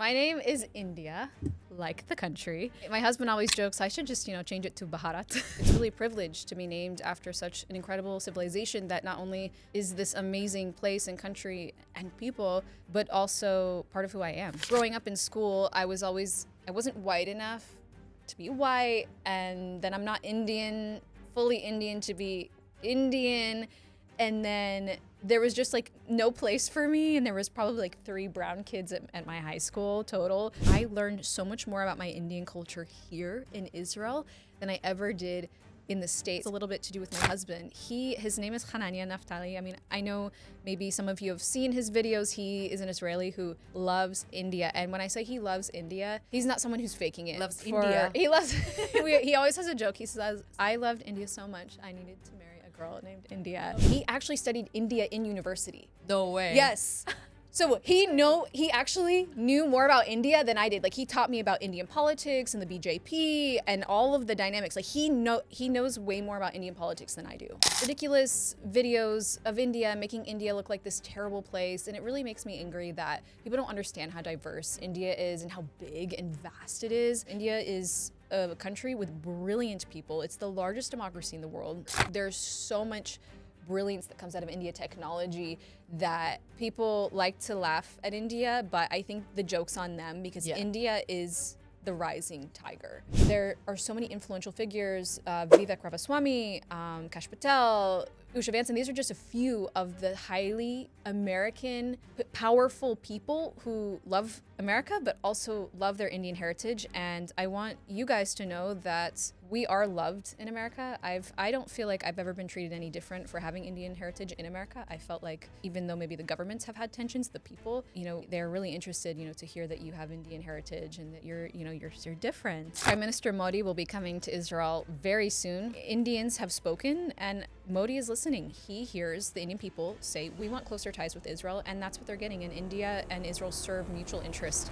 My name is India, like the country. My husband always jokes I should just, change it to Bharat. It's really a privilege to be named after such an incredible civilization that not only is this amazing place and country and people, but also part of who I am. Growing up in school, I wasn't white enough to be white, and then I'm not fully Indian to be Indian. And then there was just no place for me, and there was probably 3 brown kids at my high school total. I learned so much more about my Indian culture here in Israel than I ever did in the States. A little bit to do with my husband. His name is Naftali. I mean, I know maybe some of you have seen his videos. He is an Israeli who loves India. And when I say he loves India, he's not someone who's faking it. India. He loves, he always has a joke. He says, I loved India so much, I needed to marry a girl named India. He actually studied India in university. No way. Yes. So he actually knew more about India than I did. He taught me about Indian politics and the BJP and all of the dynamics. He knows way more about Indian politics than I do. Ridiculous videos of India making India look like this terrible place, and it really makes me angry that people don't understand how diverse India is and how big and vast it is. India is a country with brilliant people. It's the largest democracy in the world. There's so much brilliance that comes out of India technology that people like to laugh at India, but I think the joke's on them because India is the rising tiger. There are so many influential figures, Vivek Ramaswamy, Kash Patel, Usha Vansan. These are just a few of the highly American, powerful people who love America, but also love their Indian heritage. And I want you guys to know that we are loved in America. I don't feel like I've ever been treated any different for having Indian heritage in America. I felt like even though maybe the governments have had tensions, the people, they're really interested, to hear that you have Indian heritage and that you're different. Prime Minister Modi will be coming to Israel very soon. Indians have spoken and Modi is listening. He hears the Indian people say, we want closer ties with Israel, and that's what they're getting. And India and Israel serve mutual interest.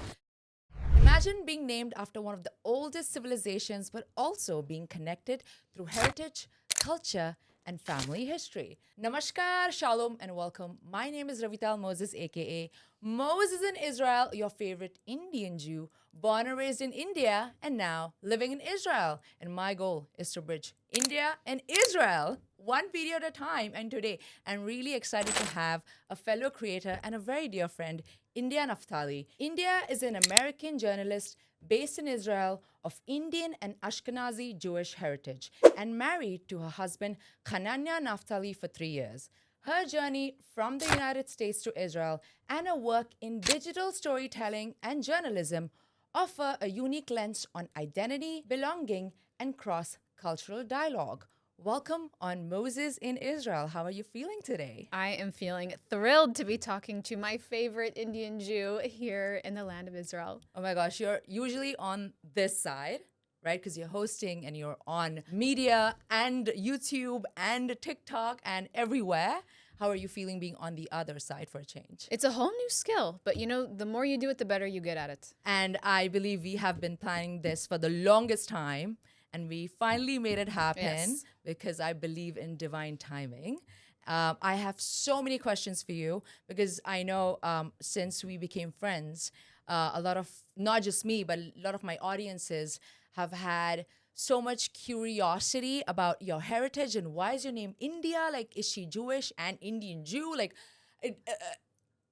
Imagine being named after one of the oldest civilizations, but also being connected through heritage, culture, and family history. Namaskar, shalom, and welcome. My name is Ravital Moses, aka Moses in Israel, your favorite Indian Jew, born and raised in India, and now living in Israel. And my goal is to bridge India and Israel one video at a time. And today, I'm really excited to have a fellow creator and a very dear friend, India Naftali. India is an American journalist based in Israel of Indian and Ashkenazi Jewish heritage and married to her husband, Hananya Naftali, for 3 years. Her journey from the United States to Israel and her work in digital storytelling and journalism offer a unique lens on identity, belonging, and cross-cultural dialogue. Welcome on Moses in Israel. How are you feeling today? I am feeling thrilled to be talking to my favorite Indian Jew here in the land of Israel. Oh my gosh, you're usually on this side, right? Because you're hosting and you're on media and YouTube and TikTok and everywhere. How are you feeling being on the other side for a change? It's a whole new skill, but the more you do it, the better you get at it. And I believe we have been planning this for the longest time. And we finally made it happen because I believe in divine timing. I have so many questions for you because I know since we became friends, a lot of, not just me, but a lot of my audiences have had so much curiosity about your heritage and why is your name India? Is she Jewish and Indian Jew?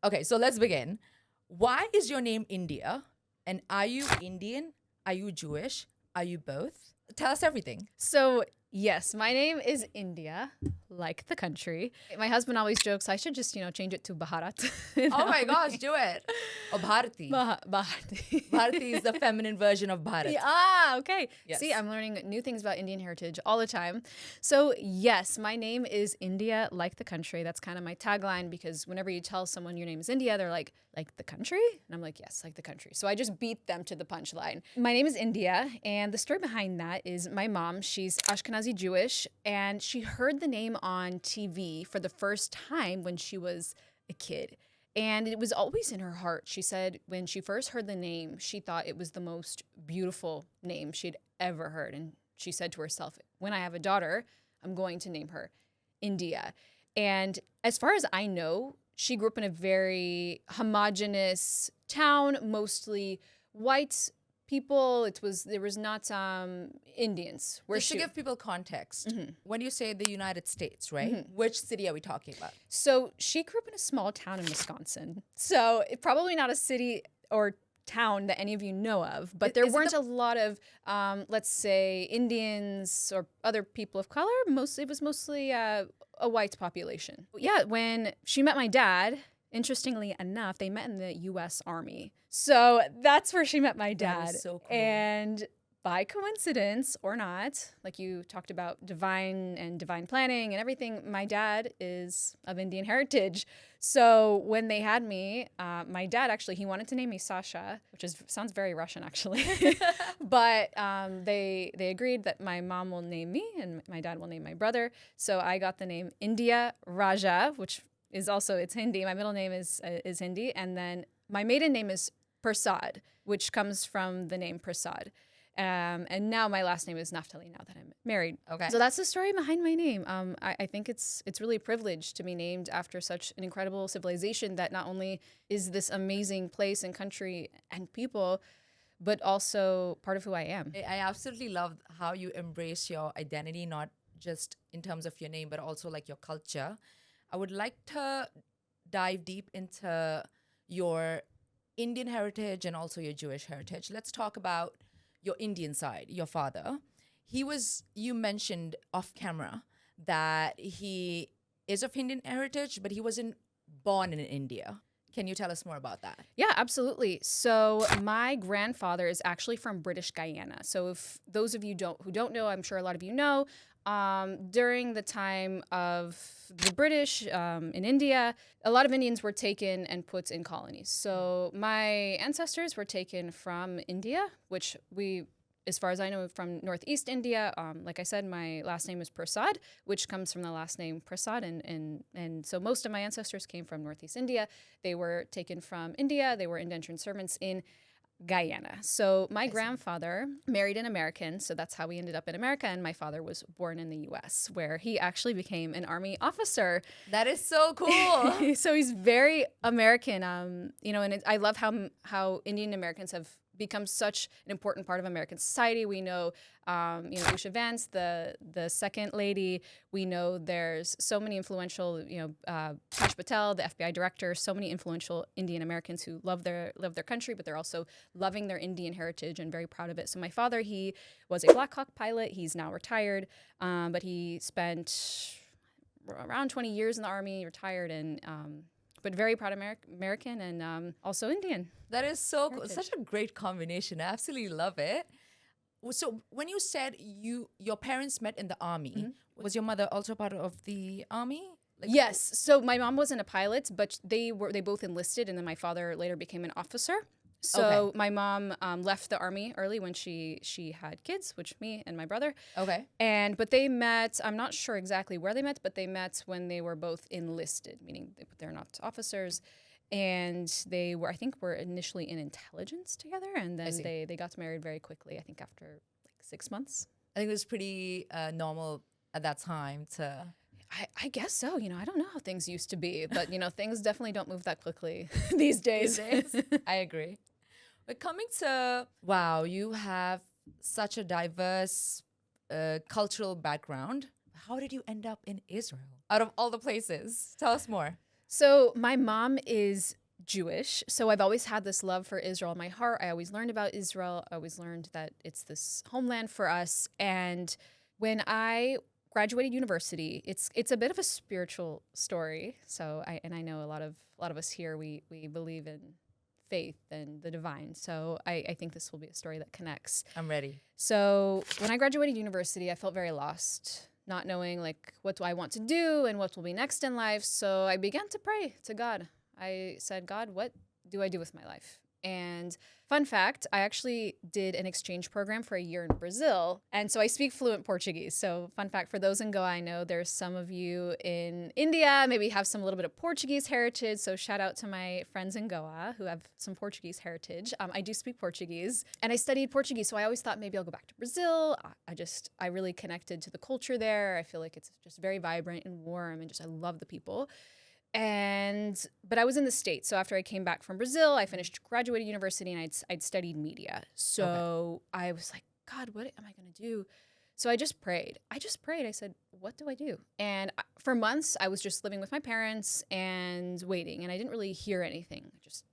Okay, so let's begin. Why is your name India? And are you Indian? Are you Jewish? Are you both? Tell us everything. So, yes, my name is India, like the country. My husband always jokes I should just, change it to Bharat. Oh my gosh, do it. Or Bharati. Bharati. Bharati is the feminine version of Bharat. Okay. Yes. See, I'm learning new things about Indian heritage all the time. So, yes, my name is India, like the country. That's kind of my tagline because whenever you tell someone your name is India, they're like the country? And I'm like, yes, like the country. So I just beat them to the punchline. My name is India, and the story behind that is my mom, she's Ashkenazi Jewish, and she heard the name on TV for the first time when she was a kid. And it was always in her heart. She said when she first heard the name, she thought it was the most beautiful name she'd ever heard. And she said to herself, when I have a daughter, I'm going to name her India. And as far as I know, she grew up in a very homogenous town, mostly white people. There was not Indians. Just to give people context, when you say the United States, right? Which city are we talking about? So she grew up in a small town in Wisconsin. So probably not a city or town that any of you know of, but there weren't a lot of, let's say, Indians or other people of color. It was mostly a white population. Yeah, when she met my dad, interestingly enough, they met in the U.S. Army. So that's where she met my dad. That is so cool. And by coincidence or not, like you talked about divine planning and everything, my dad is of Indian heritage. So when they had me, my dad actually, he wanted to name me Sasha, which sounds very Russian actually. But they agreed that my mom will name me and my dad will name my brother. So I got the name India Raja, which is also, it's Hindi. My middle name is Hindi. And then my maiden name is Prasad, which comes from the name Prasad. And now my last name is Naftali now that I'm married. Okay. So that's the story behind my name. I think it's really a privilege to be named after such an incredible civilization that not only is this amazing place and country and people, but also part of who I am. I absolutely love how you embrace your identity, not just in terms of your name, but also like your culture. I would like to dive deep into your Indian heritage and also your Jewish heritage. Let's talk about your Indian side, your father. You mentioned off camera that he is of Indian heritage, but he wasn't born in India. Can you tell us more about that? Yeah, absolutely. So my grandfather is actually from British Guyana. So if those of you who don't know, I'm sure a lot of you know, during the time of the British in India, a lot of Indians were taken and put in colonies. So my ancestors were taken from India, which as far as I know, from Northeast India. Like I said, my last name is Prasad, which comes from the last name Prasad. And so most of my ancestors came from Northeast India. They were taken from India. They were indentured servants in Guyana. So my grandfather married an American, so that's how we ended up in America, and my father was born in the U.S., where he actually became an Army officer. That is so cool. So he's very American, and I love how Indian Americans have become such an important part of American society. We know, Usha Vance, the second lady. We know there's so many influential, Pash Patel, the FBI director, so many influential Indian Americans who love their country, but they're also loving their Indian heritage and very proud of it. So my father, he was a Black Hawk pilot. He's now retired, but he spent around 20 years in the Army, retired, and but very proud American and also Indian. That is so cool. Such a great combination. I absolutely love it. So when you said your parents met in the Army, was your mother also part of the Army? Yes. So my mom wasn't a pilot, but they both enlisted, and then my father later became an officer. So my mom left the Army early when she had kids, which me and my brother. Okay. But they met, I'm not sure exactly where they met, but they met when they were both enlisted, meaning they're not officers. And they were, I think, were initially in intelligence together, and then they got married very quickly, I think after like 6 months. I think it was pretty normal at that time to... I guess so. I don't know how things used to be, but, things definitely don't move that quickly these days. I agree. But coming to, wow, you have such a diverse cultural background. How did you end up in Israel? Out of all the places. Tell us more. So my mom is Jewish, so I've always had this love for Israel in my heart. I always learned about Israel. I always learned that it's this homeland for us. And when I graduated university, it's a bit of a spiritual story. So I know a lot of us here, we believe in faith and the divine. So I think this will be a story that connects. I'm ready. So when I graduated university, I felt very lost, not knowing like what do I want to do and what will be next in life. So I began to pray to God. I said, God, what do I do with my life? And fun fact, I actually did an exchange program for a year in Brazil. And so I speak fluent Portuguese. So fun fact for those in Goa, I know there's some of you in India, maybe have some little bit of Portuguese heritage. So shout out to my friends in Goa who have some Portuguese heritage. I do speak Portuguese and I studied Portuguese. So I always thought maybe I'll go back to Brazil. I really connected to the culture there. I feel like it's just very vibrant and warm and I love the people. But I was in the States. So after I came back from Brazil, I finished graduated university and I'd studied media. So I was like, God, what am I going to do? So I just prayed. I said, what do I do? And for months, I was just living with my parents and waiting. And I didn't really hear anything. Just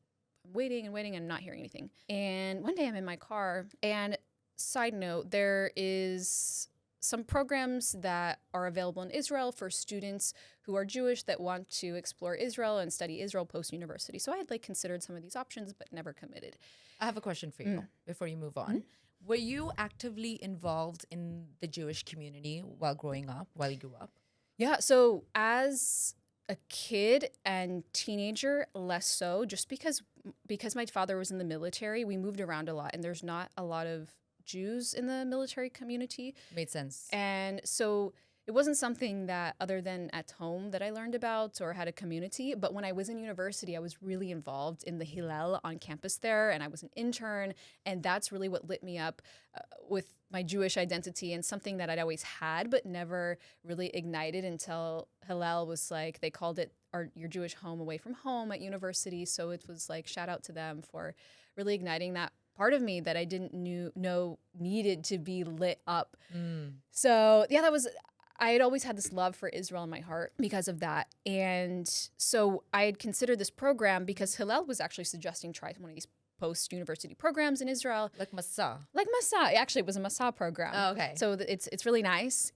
waiting and waiting and not hearing anything. And one day I'm in my car. And side note, there is some programs that are available in Israel for students who are Jewish that want to explore Israel and study Israel post-university. So I had like considered some of these options, but never committed. I have a question for you before you move on. Were you actively involved in the Jewish community while growing up, while you grew up? Yeah. So as a kid and teenager, less so, just because my father was in the military, we moved around a lot and there's not a lot of Jews in the military community. Made sense. And so it wasn't something that other than at home that I learned about or had a community. But when I was in university, I was really involved in the Hillel on campus there, and I was an intern. And that's really what lit me up with my Jewish identity, and something that I'd always had but never really ignited until Hillel was like, they called it your Jewish home away from home at university. So it was like, shout out to them for really igniting that part of me that I didn't know needed to be lit up. So yeah, I had always had this love for Israel in my heart because of that. And so I had considered this program because Hillel was actually suggesting try one of these post-university programs in Israel. Like Masa. Like Masa. Actually, it was a Masa program. Oh, okay. So it's really nice.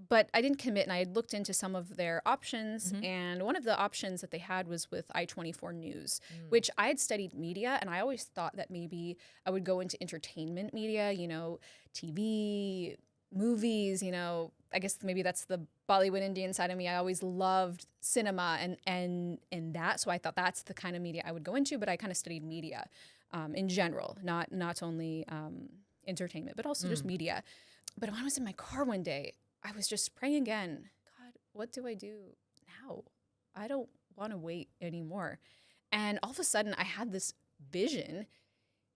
But I didn't commit, and I had looked into some of their options, and one of the options that they had was with I-24 News, which I had studied media, and I always thought that maybe I would go into entertainment media, TV, movies, I guess maybe that's the Bollywood Indian side of me. I always loved cinema and that. So I thought that's the kind of media I would go into, but I kind of studied media in general, not only entertainment, but also just media. But when I was in my car one day, I was just praying again, God, what do I do now? I don't want to wait anymore. And all of a sudden I had this vision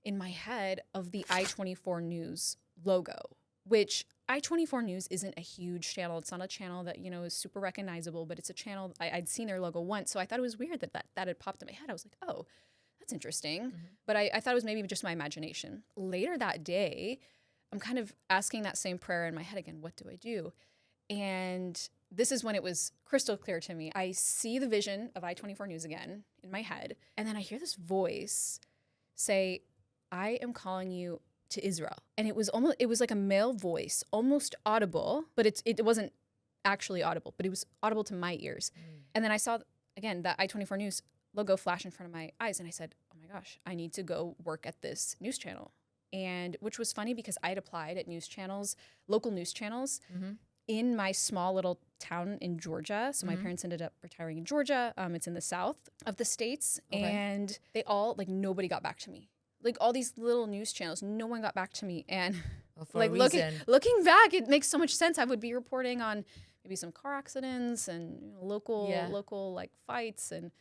in my head of the I-24 News logo, which I-24 News isn't a huge channel. It's not a channel that, is super recognizable, but it's a channel, I'd seen their logo once. So I thought it was weird that had popped in my head. I was like, oh, that's interesting. But I thought it was maybe just my imagination. Later that day, I'm kind of asking that same prayer in my head again, what do I do? And this is when it was crystal clear to me. I see the vision of I-24 News again in my head. And then I hear this voice say, I am calling you to Israel. And it was like a male voice, almost audible, but it wasn't actually audible, but it was audible to my ears. And then I saw, again, that I-24 News logo flash in front of my eyes. And I said, oh my gosh, I need to go work at this news channel. And which was funny because I had applied at news channels, local news channels, in my small little town in Georgia. So my parents ended up retiring in Georgia. It's in the south of the States. Okay. And they all, nobody got back to me. Like all these little news channels, no one got back to me. And looking back, it makes so much sense. I would be reporting on maybe some car accidents and local fights and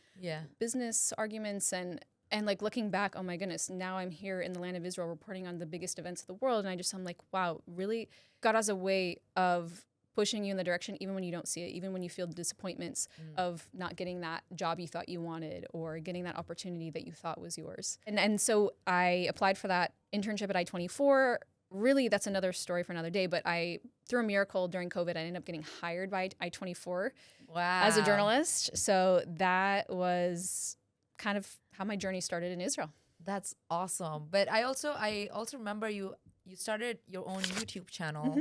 business arguments and looking back, oh my goodness, now I'm here in the land of Israel reporting on the biggest events of the world. And I'm like, wow, really? God has a way of pushing you in the direction even when you don't see it, even when you feel the disappointments of not getting that job you thought you wanted or getting that opportunity that you thought was yours. And so I applied for that internship at I-24. Really, that's another story for another day. But through a miracle during COVID, I ended up getting hired by I-24 as a journalist. So that was kind of how my journey started in Israel. That's awesome. But I also remember you started your own YouTube channel.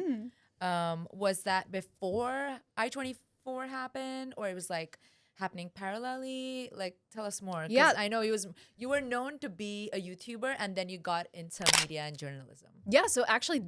Was that before I-24 happened, or it was happening parallelly? Tell us more. Yeah, I know you were known to be a YouTuber, and then you got into media and journalism. Yeah, so actually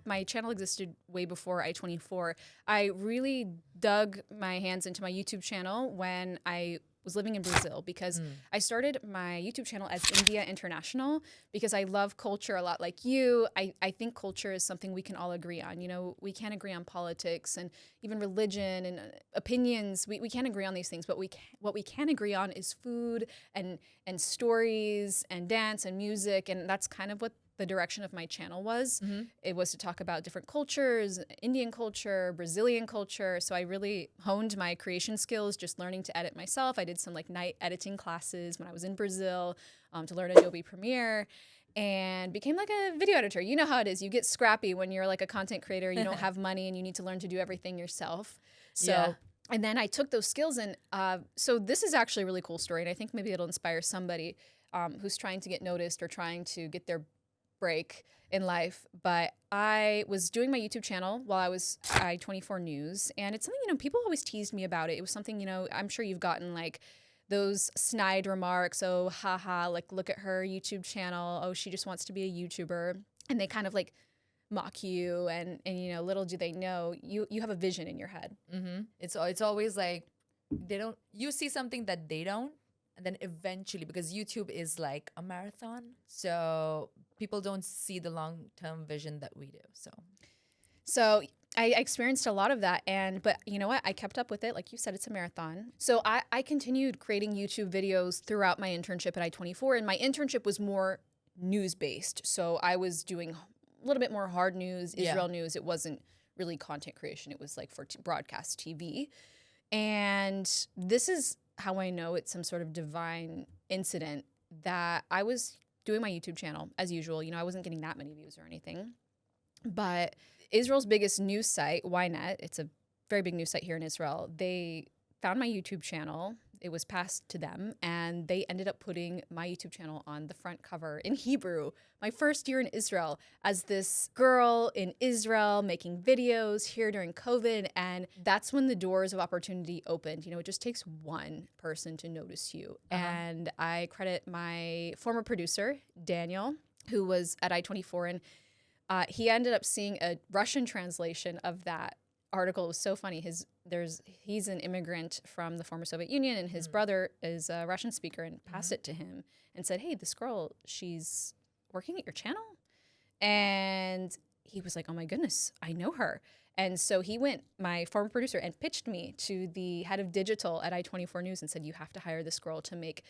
my channel existed way before I-24. I really dug my hands into my YouTube channel when I was living in Brazil because I started my YouTube channel as India International because I love culture a lot like you. I think culture is something we can all agree on. We can't agree on politics and even religion and opinions. We can't agree on these things, but what we can agree on is food and stories and dance and music. And that's kind of what the direction of my channel was. Mm-hmm. It was to talk about different cultures, Indian culture, Brazilian culture. So I really honed my creation skills, just learning to edit myself. I did some like night editing classes when I was in Brazil to learn Adobe Premiere, and became like a video editor. You know how it is. You get scrappy when you're like a content creator. You don't have money and you need to learn to do everything yourself. So, Yeah. and then I took those skills and so this is actually a really cool story. And I think maybe it'll inspire somebody who's trying to get noticed or trying to get their break in life. But I was doing my YouTube channel while I was I-24 News. And it's something, you know, people always teased me about it. It was something, you know, I'm sure you've gotten like those snide remarks. Oh, haha, like look at her YouTube channel. Oh, she just wants to be a YouTuber. And they kind of like mock you and you know, little do they know you have a vision in your head. Mm-hmm. It's always like you see something that they don't, and then eventually, because YouTube is like a marathon, so people don't see the long-term vision that we do. So I experienced a lot of that, but you know what? I kept up with it. Like you said, it's a marathon. So I continued creating YouTube videos throughout my internship at I-24, and my internship was more news-based. So I was doing a little bit more hard news, Israel news. It wasn't really content creation. It was like for broadcast TV. And this is how I know it's some sort of divine incident that I was doing my YouTube channel as usual. You know, I wasn't getting that many views or anything. But Israel's biggest news site, Ynet, it's a very big news site here in Israel, they found my YouTube channel. It was passed to them, and they ended up putting my YouTube channel on the front cover in Hebrew, my first year in Israel, as this girl in Israel making videos here during COVID. And that's when the doors of opportunity opened. You know, it just takes one person to notice you. And I credit my former producer, Daniel, who was at I-24, and he ended up seeing a Russian translation of that article. It was so funny. He's an immigrant from the former Soviet Union, and his brother is a Russian speaker, and passed it to him and said, "Hey, this girl, she's working at your channel." And he was like, "Oh my goodness, I know her." And so he went, my former producer, and pitched me to the head of digital at I-24 News and said, "You have to hire this girl to make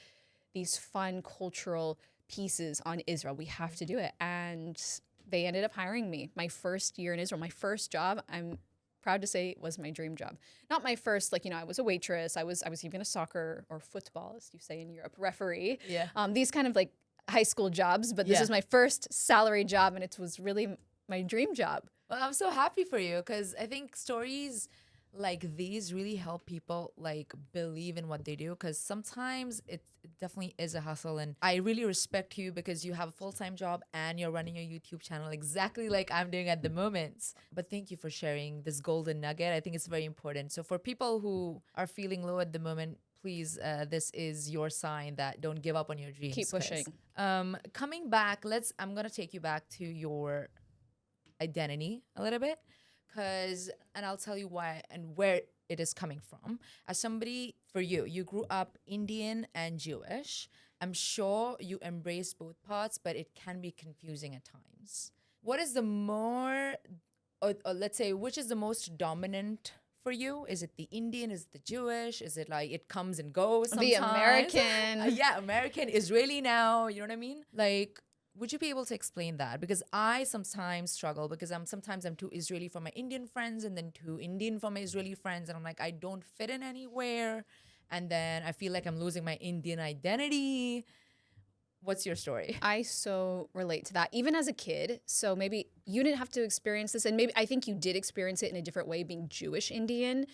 these fun cultural pieces on Israel. We have to do it." And they ended up hiring me. My first year in Israel, my first job, I'm proud to say, was my dream job. Not my first, like, you know, I was a waitress. I was even a soccer or football, as you say in Europe, referee. Yeah. These kind of like high school jobs, but this is my first salary job, and it was really my dream job. Well, I'm so happy for you, because I think stories like these really help people like believe in what they do, because sometimes it definitely is a hustle. And I really respect you because you have a full-time job and you're running your YouTube channel exactly like I'm doing at the moment. But thank you for sharing this golden nugget. I think it's very important. So for people who are feeling low at the moment, please, this is your sign that don't give up on your dreams. Keep pushing. Coming back, I'm gonna take you back to your identity a little bit, and I'll tell you why and where it is coming from. As somebody, for you grew up Indian and Jewish. I'm sure you embrace both parts, but it can be confusing at times. What is the more, or let's say, which is the most dominant for you? Is it the Indian? Is it the Jewish? Is it like it comes and goes sometimes? The American. Yeah, American, Israeli now, you know what I mean? Like, would you be able to explain that? Because I sometimes struggle, because sometimes I'm too Israeli for my Indian friends, and then too Indian for my Israeli friends, and I'm like, I don't fit in anywhere, and then I feel like I'm losing my Indian identity. What's your story? I so relate to that, even as a kid. So maybe you didn't have to experience this, and maybe I think you did experience it in a different way, being Jewish Indian.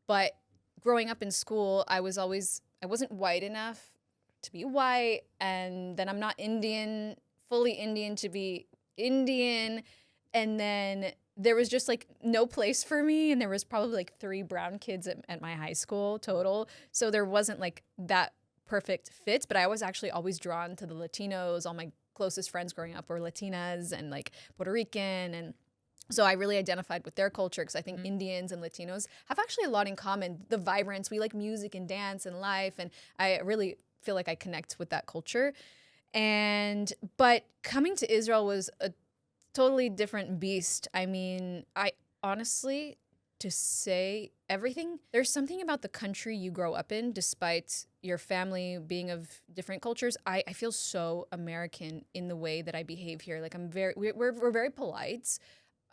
But growing up in school, I wasn't white enough to be white, and then I'm not fully Indian to be Indian. And then there was just like no place for me. And there was probably like 3 brown kids at my high school total. So there wasn't like that perfect fit, but I was actually always drawn to the Latinos. All my closest friends growing up were Latinas and like Puerto Rican. And so I really identified with their culture, because I think Indians and Latinos have actually a lot in common. The vibrance, we like music and dance and life. And I really feel like I connect with that culture. But coming to Israel was a totally different beast. I mean, I honestly to say everything. There's something about the country you grow up in, despite your family being of different cultures. I feel so American in the way that I behave here. Like we're very polite.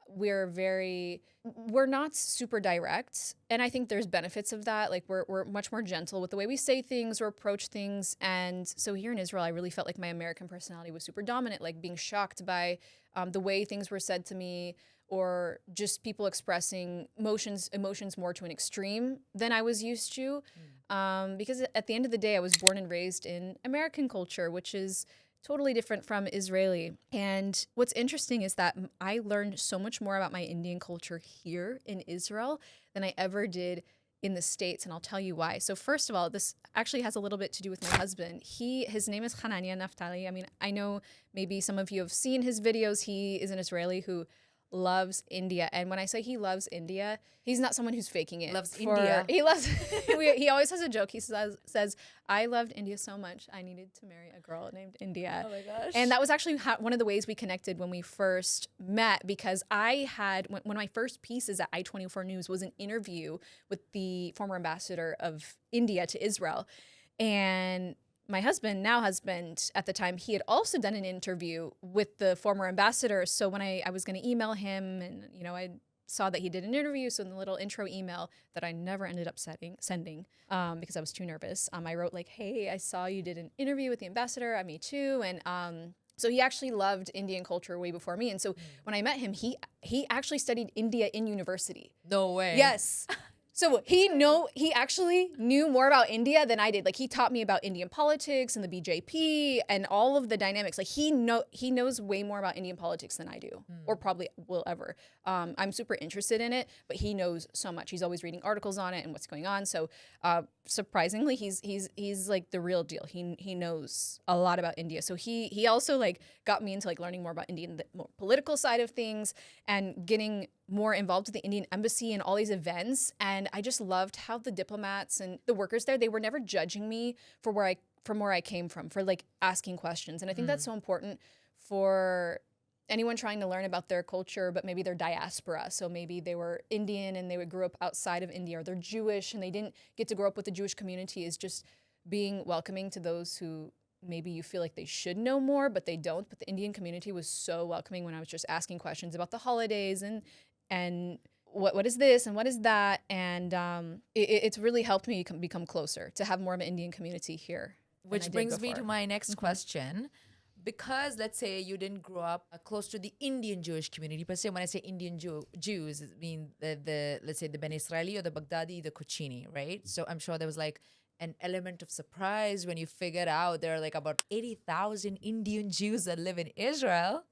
We're not super direct, and I think there's benefits of that. Like we're much more gentle with the way we say things or approach things. And so here in Israel, I really felt like my American personality was super dominant, like being shocked by the way things were said to me, or just people expressing emotions more to an extreme than I was used to. Because at the end of the day, I was born and raised in American culture, which is totally different from Israeli. And what's interesting is that I learned so much more about my Indian culture here in Israel than I ever did in the States, and I'll tell you why. So first of all, this actually has a little bit to do with my husband. His name is Hanania Naftali. I mean, I know maybe some of you have seen his videos. He is an Israeli who loves India. And when I say he loves India, he's not someone who's faking it. India. He loves he always has a joke. He says, I loved India so much I needed to marry a girl named India. Oh my gosh. And that was actually one of the ways we connected when we first met, because I had one of my first pieces at I-24 News was an interview with the former ambassador of India to Israel. And my husband at the time, he had also done an interview with the former ambassador. So when I was going to email him, and I saw that he did an interview, so in the little intro email that I never ended up sending because I was too nervous, I wrote like, hey, I saw you did an interview with the ambassador. Me too. And so he actually loved Indian culture way before me. And so when I met him, he actually studied India in university. No way. Yes. So he actually knew more about India than I did. Like he taught me about Indian politics and the BJP and all of the dynamics. Like he knows way more about Indian politics than I do, or probably will ever. I'm super interested in it, but he knows so much. He's always reading articles on it and what's going on. So surprisingly, he's like the real deal. He knows a lot about India. So he also like got me into like learning more about Indian, the more political side of things, and getting more involved with the Indian embassy and all these events. And I just loved how the diplomats and the workers there, they were never judging me from where I came from, for like asking questions. And I think that's so important for anyone trying to learn about their culture, but maybe they're diaspora. So maybe they were Indian and they grew up outside of India, or they're Jewish and they didn't get to grow up with the Jewish community, is just being welcoming to those who maybe you feel like they should know more, but they don't. But the Indian community was so welcoming when I was just asking questions about the holidays and what is this and what is that. And it's really helped me become closer, to have more of an Indian community here. Which brings me to my next question. Because let's say you didn't grow up close to the Indian Jewish community, per se, when I say Indian Jews, I mean the let's say the Ben Israeli or the Baghdadi, the Kochini, right? So I'm sure there was like an element of surprise when you figured out there are like about 80,000 Indian Jews that live in Israel.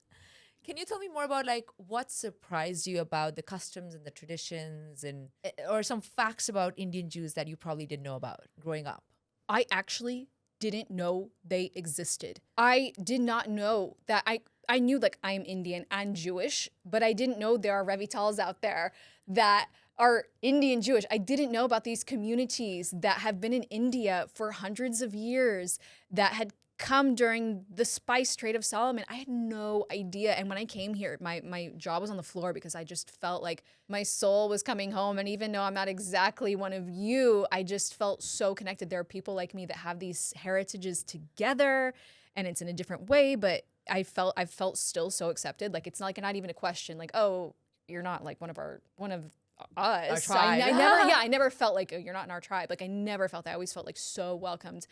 Can you tell me more about like what surprised you about the customs and the traditions, and or some facts about Indian Jews that you probably didn't know about growing up? I actually didn't know they existed. I did not know that I knew like I'm Indian and Jewish, but I didn't know there are Revitals out there that are Indian Jewish. I didn't know about these communities that have been in India for hundreds of years, that had come during the spice trade of Solomon. I had no idea. And when I came here, my jaw was on the floor, because I just felt like my soul was coming home. And even though I'm not exactly one of you, I just felt so connected. There are people like me that have these heritages together, and it's in a different way, but I felt still so accepted. Like it's not even a question like, oh, you're not like one of us. Our tribe. I never felt like, oh, you're not in our tribe. Like I never felt that. I always felt like so welcomed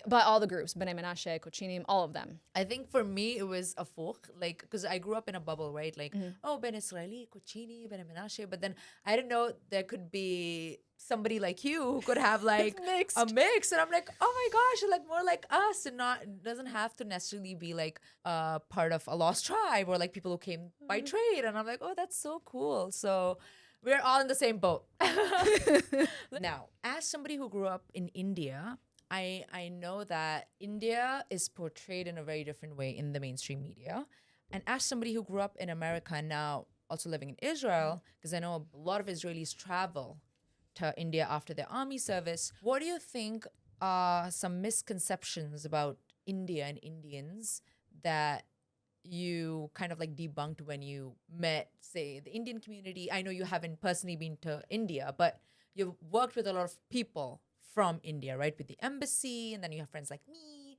by all the groups, Bnei Menashe, Kochinim, all of them. I think for me, it was a folk, like, because I grew up in a bubble, right? Like, oh, Ben Israeli, Kochini, Bnei Menashe. But then I didn't know there could be somebody like you who could have like a mix. And I'm like, oh my gosh, you're like more like us, and doesn't have to necessarily be like part of a lost tribe, or like people who came by trade. And I'm like, oh, that's so cool. So we're all in the same boat. Now, as somebody who grew up in India, I know that India is portrayed in a very different way in the mainstream media. And as somebody who grew up in America and now also living in Israel, because I know a lot of Israelis travel to India after their army service, what do you think are some misconceptions about India and Indians that you kind of like debunked when you met, say, the Indian community? I know you haven't personally been to India, but you've worked with a lot of people from India, right? With the embassy, and then you have friends like me.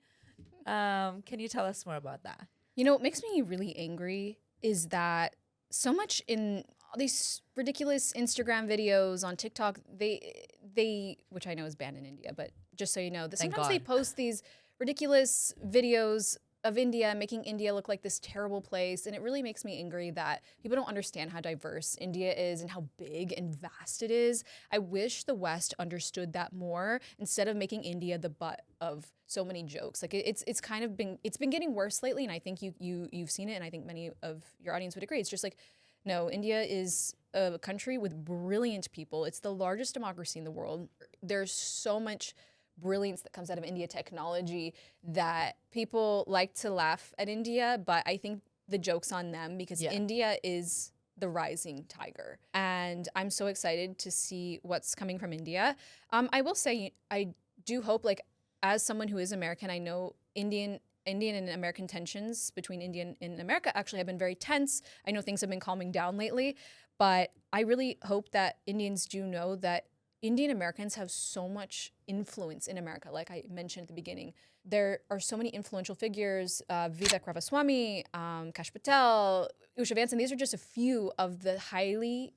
Can you tell us more about that? You know, what makes me really angry is that so much in all these ridiculous Instagram videos on TikTok, they which I know is banned in India, but just so you know, that Thank sometimes they God. post these ridiculous videos of India, making India look like this terrible place. And it really makes me angry that people don't understand how diverse India is and how big and vast it is. I wish the West understood that more instead of making India the butt of so many jokes. Like it's kind of been getting worse lately, and I think you've seen it, and I think many of your audience would agree. It's just like, no, India is a country with brilliant people. It's the largest democracy in the world. There's so much brilliance that comes out of India technology that people like to laugh at India, but I think the joke's on them because Yeah. India is the rising tiger. And I'm so excited to see what's coming from India. I will say, I do hope, like, as someone who is American, I know Indian and American tensions between India and America actually have been very tense. I know things have been calming down lately, but I really hope that Indians do know that Indian Americans have so much influence in America. Like I mentioned at the beginning, there are so many influential figures, Vivek Ramaswamy, Kash Patel, Usha Vansan. These are just a few of the highly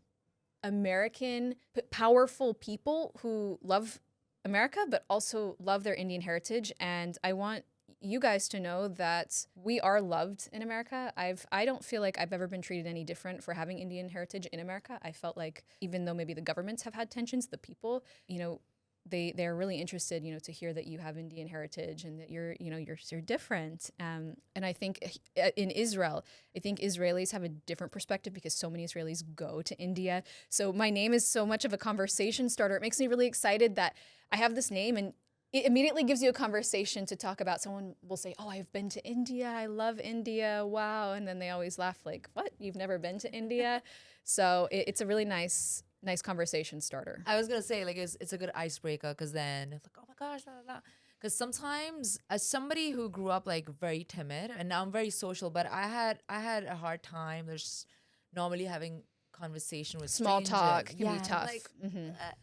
American, powerful people who love America, but also love their Indian heritage. And I want you guys to know that we are loved in America. I don't feel like I've ever been treated any different for having Indian heritage in America. I felt like even though maybe the governments have had tensions, the people, they're really interested, to hear that you have Indian heritage and that you're different. And I think in Israel, I think Israelis have a different perspective because so many Israelis go to India. So my name is so much of a conversation starter. It makes me really excited that I have this name, and it immediately gives you a conversation to talk about. Someone will say, "Oh, I've been to India. I love India. Wow." And then they always laugh like, "What? You've never been to India?" So it's a really nice conversation starter. I was gonna say, like, it's a good icebreaker, because then it's like, oh my gosh, because sometimes, as somebody who grew up like very timid, and now I'm very social, but I had a hard time. There's normally having conversation with Small talk strangers. can be and, tough. Like,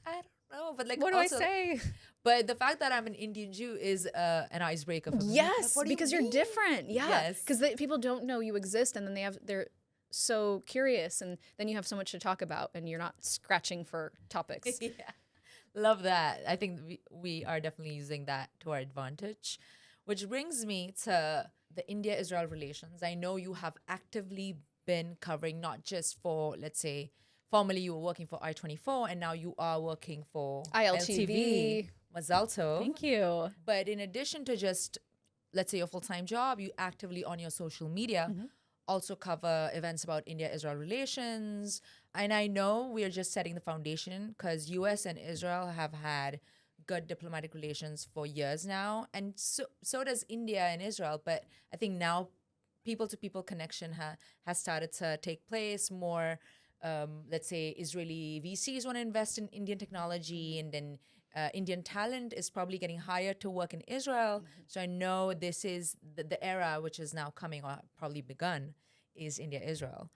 I don't know, but like What do also, I say? but the fact that I'm an Indian Jew is an icebreaker for me. Like, Yes, what do you because you're mean? different. Yeah, Yes. because people don't know you exist, and then they're so curious, and then you have so much to talk about, and you're not scratching for topics. Yeah. Love that. I think we are definitely using that to our advantage. Which brings me to the India Israel relations. I know you have actively been covering, not just for, let's say, formerly you were working for I-24, and now you are working for ILTV. Mazal Tov. Thank you. But in addition to just, let's say, your full-time job, you actively on your social media also cover events about India-Israel relations. And I know we are just setting the foundation, because US and Israel have had good diplomatic relations for years now. And so does India and Israel. But I think now people-to-people connection has started to take place more. Let's say Israeli VCs want to invest in Indian technology, and then Indian talent is probably getting hired to work in Israel. So I know this is the era which is now coming, or probably begun, is India-Israel.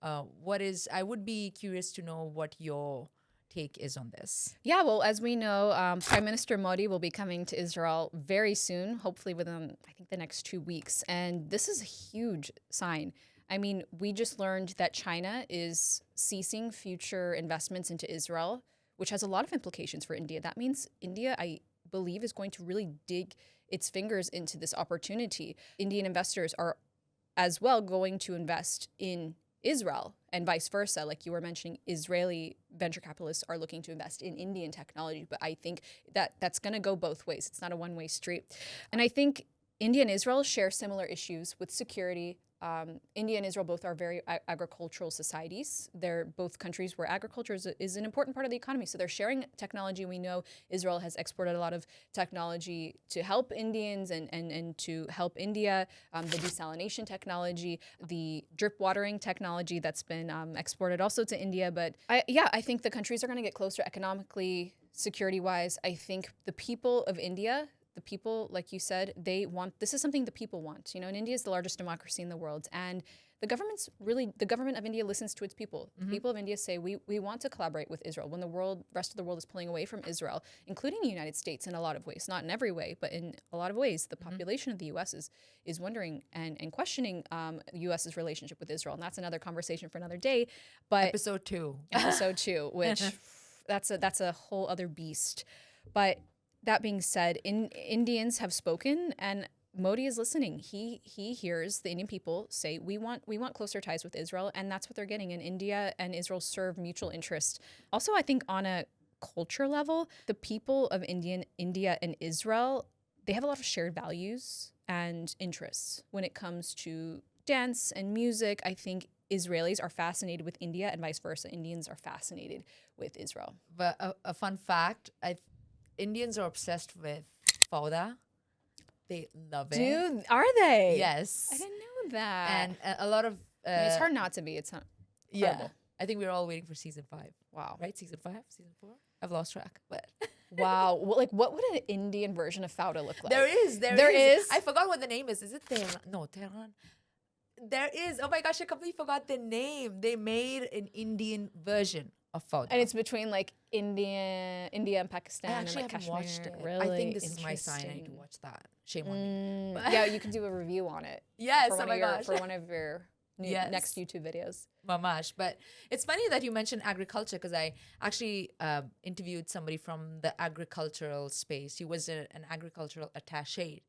I would be curious to know what your take is on this. Yeah, well, as we know, Prime Minister Modi will be coming to Israel very soon, hopefully within, I think, the next 2 weeks. And this is a huge sign. I mean, we just learned that China is ceasing future investments into Israel, which has a lot of implications for India. That means India, I believe, is going to really dig its fingers into this opportunity. Indian investors are as well going to invest in Israel and vice versa. Like you were mentioning, Israeli venture capitalists are looking to invest in Indian technology, but I think that's going to go both ways. It's not a one-way street. And I think India and Israel share similar issues with security. India and Israel both are very agricultural societies. They're both countries where agriculture is an important part of the economy. So they're sharing technology. We know Israel has exported a lot of technology to help Indians and to help India, the desalination technology, the drip watering technology that's been exported also to India. But I think the countries are going to get closer economically, security-wise. I think the people of India, the people, like you said, this is something the people want. You know, and India is the largest democracy in the world. And the government of India listens to its people. The people of India say, we want to collaborate with Israel when the rest of the world is pulling away from Israel, including the United States in a lot of ways, not in every way, but in a lot of ways. The population of the U.S. is wondering and questioning the U.S.'s relationship with Israel. And that's another conversation for another day. But Episode 2. episode 2, which that's a whole other beast. But that being said, Indians have spoken, and Modi is listening. He hears the Indian people say, we want closer ties with Israel, and that's what they're getting. And India and Israel serve mutual interest. Also, I think on a culture level, the people of India and Israel, they have a lot of shared values and interests when it comes to dance and music. I think Israelis are fascinated with India and vice versa. Indians are fascinated with Israel. But a fun fact, Indians are obsessed with fauda. They love it. Dude, are they? Yes. I didn't know that. And a lot of... I mean, it's hard not to be. It's not horrible. Yeah. I think we're all waiting for season 5. Wow. Right? Season 5? Season 4? I've lost track. But Wow. Well, like, what would an Indian version of Fauda look like? there is. I forgot what the name is. Is it Tehran? No, Tehran. There is. Oh my gosh, I completely forgot the name. They made an Indian version of Fauda. And it's between like India and Pakistan I and actually like haven't Kashmir. watched it. Really? I think this is my sign. I need to watch that. Shame on me. But Yeah, you can do a review on it. Yes, for oh my gosh. For one of your next YouTube videos. Mamash. But it's funny that you mentioned agriculture, because I actually interviewed somebody from the agricultural space. He was an agricultural attaché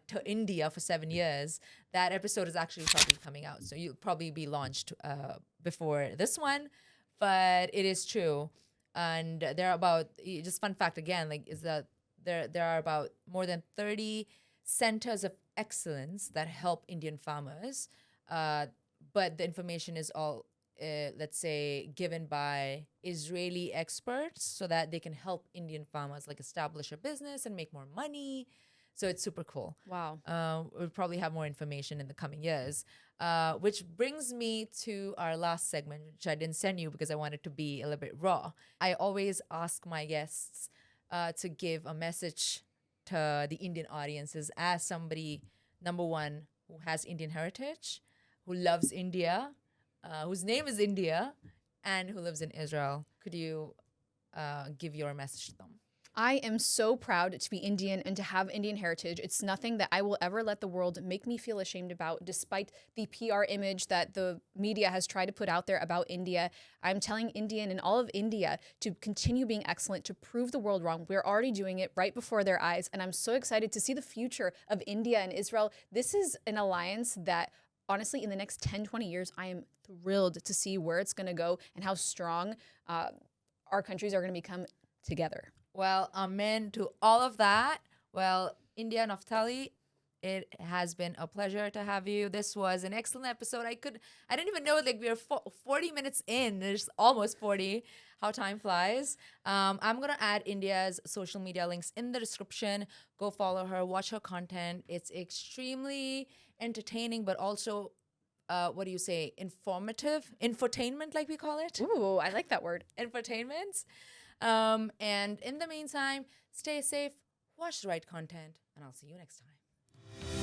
to India for 7 years. That episode is actually probably coming out, so you'll probably be launched before this one. But it is true, and there are about, just fun fact again, like, is that there are about more than 30 centers of excellence that help Indian farmers. But the information is all, let's say, given by Israeli experts so that they can help Indian farmers like establish a business and make more money. So it's super cool. Wow. We'll probably have more information in the coming years. Which brings me to our last segment, which I didn't send you because I wanted to be a little bit raw. I always ask my guests to give a message to the Indian audiences as somebody, number one, who has Indian heritage, who loves India, whose name is India, and who lives in Israel. Could you give your message to them? I am so proud to be Indian and to have Indian heritage. It's nothing that I will ever let the world make me feel ashamed about, despite the PR image that the media has tried to put out there about India. I'm telling Indian and all of India to continue being excellent, to prove the world wrong. We're already doing it right before their eyes, and I'm so excited to see the future of India and Israel. This is an alliance that, honestly, in the next 10, 20 years, I am thrilled to see where it's going to go and how strong our countries are going to become together. Well, amen to all of that. Well, India, Naftali, it has been a pleasure to have you. This was an excellent episode. I didn't even know, like, we are 40 minutes in. There's almost 40. How time flies. I'm going to add India's social media links in the description. Go follow her, watch her content. It's extremely entertaining, but also, what do you say? Informative? Infotainment, like we call it. Ooh, I like that word. Infotainment. And in the meantime, stay safe, watch the right content, and I'll see you next time.